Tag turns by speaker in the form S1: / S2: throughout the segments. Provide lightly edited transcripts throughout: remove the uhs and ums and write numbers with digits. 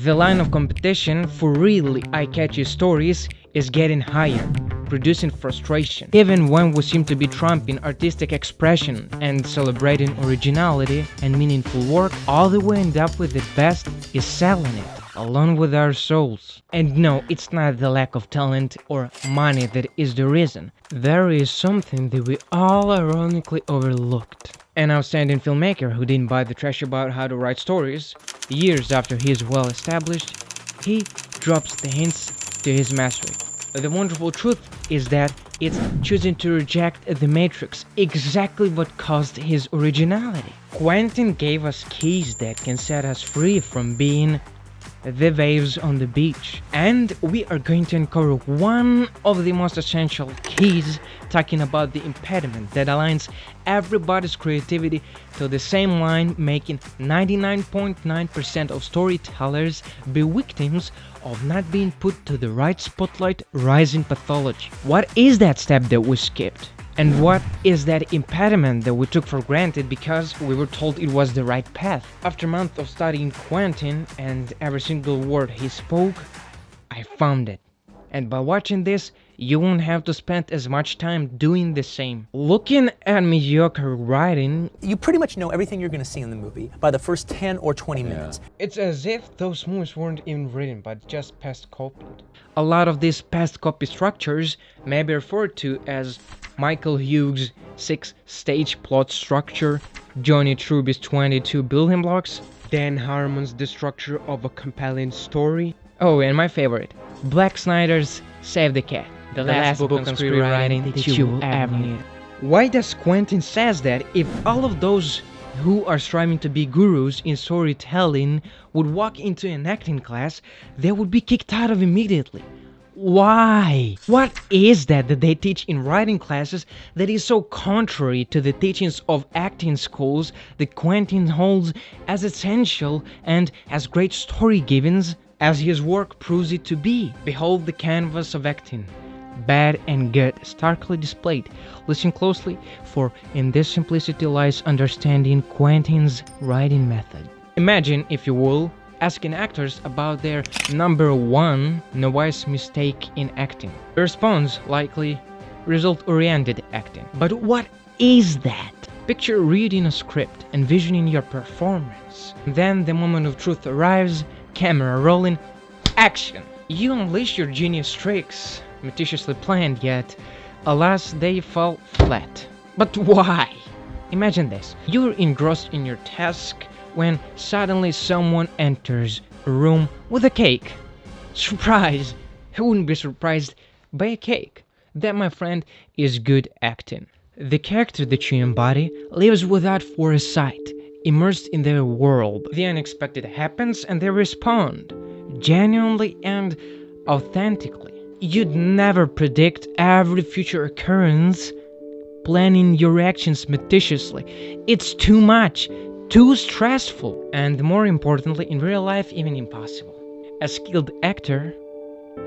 S1: The line of competition for really eye-catchy stories is getting higher, producing frustration. Even when we seem to be trumping artistic expression and celebrating originality and meaningful work, all that we end up with at best is selling it, along with our souls. And no, it's not the lack of talent or money that is the reason. There is something that we all ironically overlooked. An outstanding filmmaker who didn't buy the trash about how to write stories, years after he is well established, he drops the hints to his mastery. The wonderful truth is that it's choosing to reject the matrix, exactly what caused his originality. Quentin gave us keys that can set us free from being the waves on the beach. And we are going to uncover one of the most essential keys, talking about the impediment that aligns everybody's creativity to the same line, making 99.9% of storytellers be victims of not being put to the right spotlight, rising pathology. What is that step that we skipped? And what is that impediment that we took for granted because we were told it was the right path? After months of studying Quentin and every single word he spoke, I found it. And by watching this, you won't have to spend as much time doing the same. Looking at mediocre writing,
S2: you pretty much know everything you're going to see in the movie by the first 10 or 20 minutes.
S1: It's as if those movies weren't even written, but just past copied. A lot of these past copy structures may be referred to as Michael Hughes' 6-stage plot structure, Johnny Truby's 22 building blocks, Dan Harmon's The Structure of a Compelling Story. Oh, and my favorite, Black Snyder's Save the Cat, the last book on screenwriting that you will ever need. Why does Quentin says that if all of those who are striving to be gurus in storytelling would walk into an acting class, they would be kicked out of immediately? Why? What is that they teach in writing classes that is so contrary to the teachings of acting schools that Quentin holds as essential and as great story givens as his work proves it to be? Behold the canvas of acting, bad and good, starkly displayed. Listen closely, for in this simplicity lies understanding Quentin's writing method. Imagine, if you will, asking actors about their number one novice mistake in acting. The response likely result-oriented acting. But what is that? Picture reading a script, envisioning your performance. Then the moment of truth arrives, camera rolling, action! You unleash your genius tricks, meticulously planned, yet alas, they fall flat. But why? Imagine this. You're engrossed in your task when suddenly someone enters a room with a cake. Surprise! Who wouldn't be surprised by a cake? That, my friend, is good acting. The character that you embody lives without foresight, immersed in their world. The unexpected happens and they respond, genuinely and authentically. You'd never predict every future occurrence, planning your actions meticulously. It's too much, too stressful, and more importantly, in real life, even impossible. A skilled actor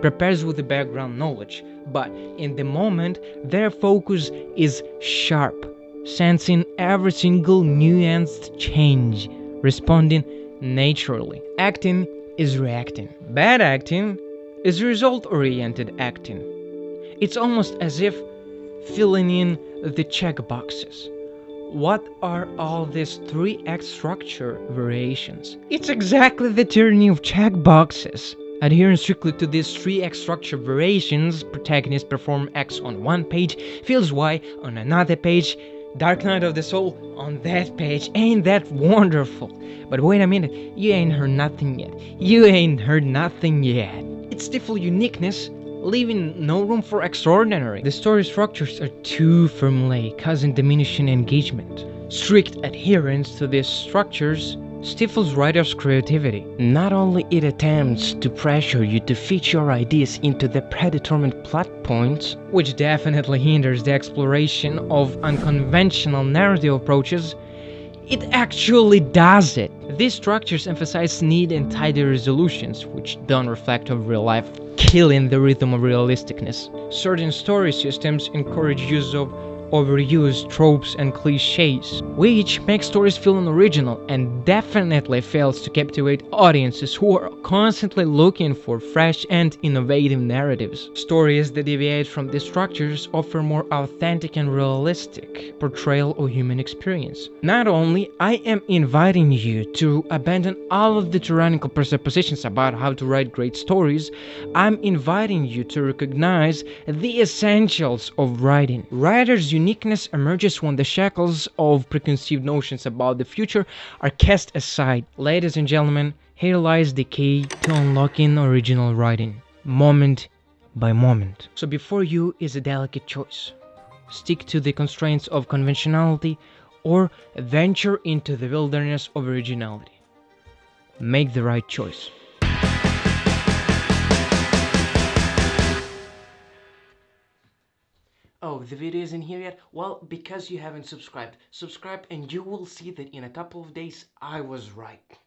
S1: prepares with the background knowledge, but in the moment, their focus is sharp, sensing every single nuanced change, responding naturally. Acting is reacting. Bad acting is result-oriented acting. It's almost as if filling in the check boxes. What are all these 3-act structure variations? It's exactly the tyranny of check boxes. Adhering strictly to these 3-act structure variations, protagonists perform X on one page, feels Y on another page, Dark Night of the Soul on that page. Ain't that wonderful? But wait a minute, you ain't heard nothing yet. You ain't heard nothing yet. It's stifle uniqueness, leaving no room for extraordinary. The story structures are too formulaic, causing diminishing engagement. Strict adherence to these structures stifles writers' creativity. Not only it attempts to pressure you to fit your ideas into the predetermined plot points, which definitely hinders the exploration of unconventional narrative approaches, it actually does it. These structures emphasize neat and tidy resolutions, which don't reflect on real life, killing the rhythm of realisticness. Certain story systems encourage use of overuse tropes and cliches, which makes stories feel unoriginal and definitely fails to captivate audiences who are constantly looking for fresh and innovative narratives. Stories that deviate from these structures offer more authentic and realistic portrayal of human experience. Not only I am inviting you to abandon all of the tyrannical presuppositions about how to write great stories, I'm inviting you to recognize the essentials of writing. Writer's uniqueness emerges when the shackles of preconceived notions about the future are cast aside. Ladies and gentlemen, here lies the key to unlocking original writing, moment by moment. So before you is a delicate choice. Stick to the constraints of conventionality or venture into the wilderness of originality. Make the right choice. Oh, the video isn't here yet? Well, because you haven't subscribed. Subscribe and you will see that in a couple of days I was right.